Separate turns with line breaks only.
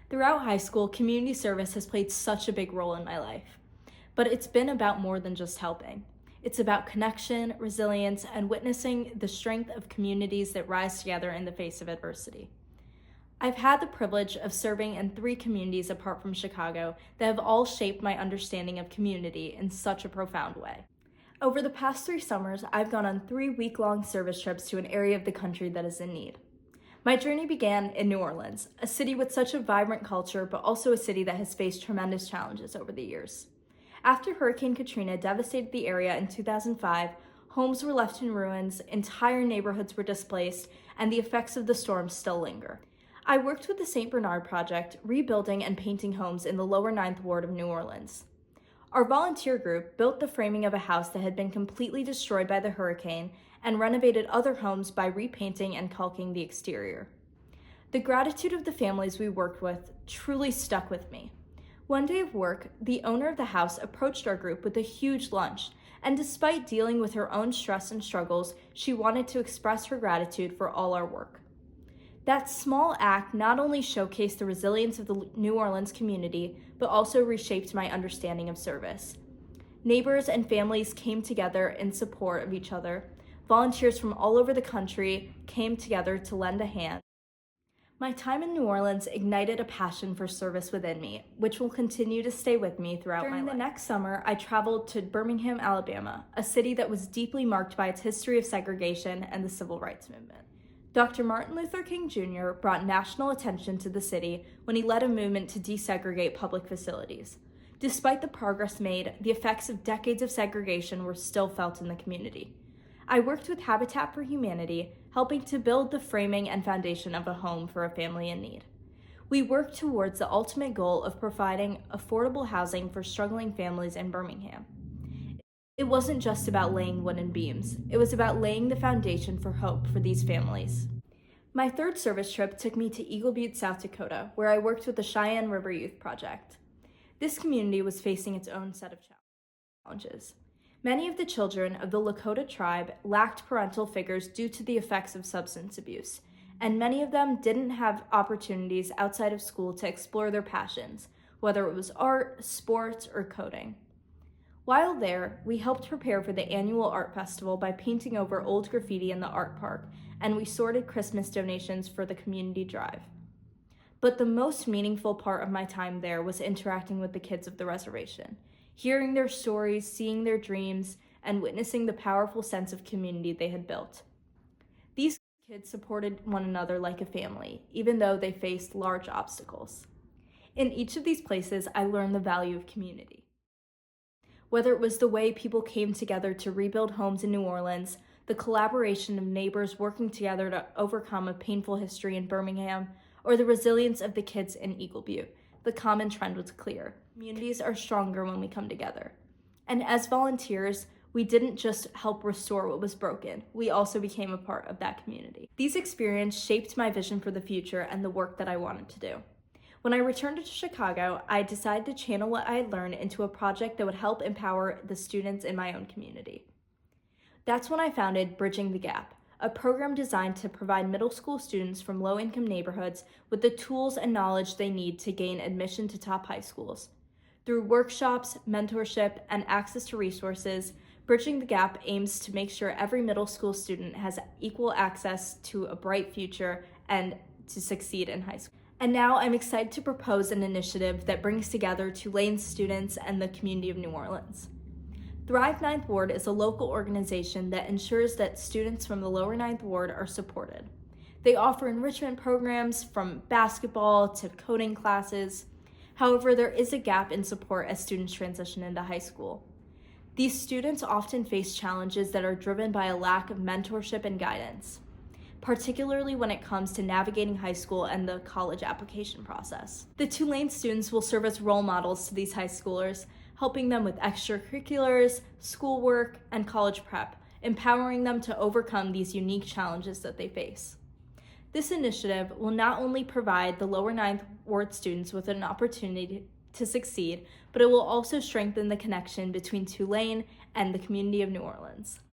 Throughout high school, community service has played such a big role in my life. But it's been about more than just helping. It's about connection, resilience, and witnessing the strength of communities that rise together in the face of adversity. I've had the privilege of serving in 3 communities apart from Chicago that have all shaped my understanding of community in such a profound way. Over the past 3 summers, I've gone on 3 week-long service trips to an area of the country that is in need. My journey began in New Orleans, a city with such a vibrant culture, but also a city that has faced tremendous challenges over the years. After Hurricane Katrina devastated the area in 2005, homes were left in ruins, entire neighborhoods were displaced, and the effects of the storm still linger. I worked with the St. Bernard Project, rebuilding and painting homes in the lower 9th Ward of New Orleans. Our volunteer group built the framing of a house that had been completely destroyed by the hurricane and renovated other homes by repainting and caulking the exterior. The gratitude of the families we worked with truly stuck with me. One day of work, the owner of the house approached our group with a huge lunch, and despite dealing with her own stress and struggles, she wanted to express her gratitude for all our work. That small act not only showcased the resilience of the New Orleans community, but also reshaped my understanding of service. Neighbors and families came together in support of each other. Volunteers from all over the country came together to lend a hand. My time in New Orleans ignited a passion for service within me, which will continue to stay with me throughout my life. During the next summer, I traveled to Birmingham, Alabama, a city that was deeply marked by its history of segregation and the civil rights movement. Dr. Martin Luther King Jr. brought national attention to the city when he led a movement to desegregate public facilities. Despite the progress made, the effects of decades of segregation were still felt in the community. I worked with Habitat for Humanity, helping to build the framing and foundation of a home for a family in need. We worked towards the ultimate goal of providing affordable housing for struggling families in Birmingham. It wasn't just about laying wooden beams. It was about laying the foundation for hope for these families. My 3rd service trip took me to Eagle Butte, South Dakota, where I worked with the Cheyenne River Youth Project. This community was facing its own set of challenges. Many of the children of the Lakota tribe lacked parental figures due to the effects of substance abuse, and many of them didn't have opportunities outside of school to explore their passions, whether it was art, sports, or coding. While there, we helped prepare for the annual art festival by painting over old graffiti in the art park, and we sorted Christmas donations for the community drive. But the most meaningful part of my time there was interacting with the kids of the reservation, hearing their stories, seeing their dreams, and witnessing the powerful sense of community they had built. These kids supported one another like a family, even though they faced large obstacles. In each of these places, I learned the value of community. Whether it was the way people came together to rebuild homes in New Orleans, the collaboration of neighbors working together to overcome a painful history in Birmingham, or the resilience of the kids in Eagle Butte, the common trend was clear. Communities are stronger when we come together. And as volunteers, we didn't just help restore what was broken, we also became a part of that community. These experiences shaped my vision for the future and the work that I wanted to do. When I returned to Chicago, I decided to channel what I had learned into a project that would help empower the students in my own community. That's when I founded Bridging the Gap, a program designed to provide middle school students from low-income neighborhoods with the tools and knowledge they need to gain admission to top high schools. Through workshops, mentorship, and access to resources, Bridging the Gap aims to make sure every middle school student has equal access to a bright future and to succeed in high school. And now I'm excited to propose an initiative that brings together Tulane students and the community of New Orleans. Thrive 9th Ward is a local organization that ensures that students from the lower 9th Ward are supported. They offer enrichment programs from basketball to coding classes. However, there is a gap in support as students transition into high school. These students often face challenges that are driven by a lack of mentorship and guidance, particularly when it comes to navigating high school and the college application process. The Tulane students will serve as role models to these high schoolers, helping them with extracurriculars, schoolwork, and college prep, empowering them to overcome these unique challenges that they face. This initiative will not only provide the lower 9th Ward students with an opportunity to succeed, but it will also strengthen the connection between Tulane and the community of New Orleans.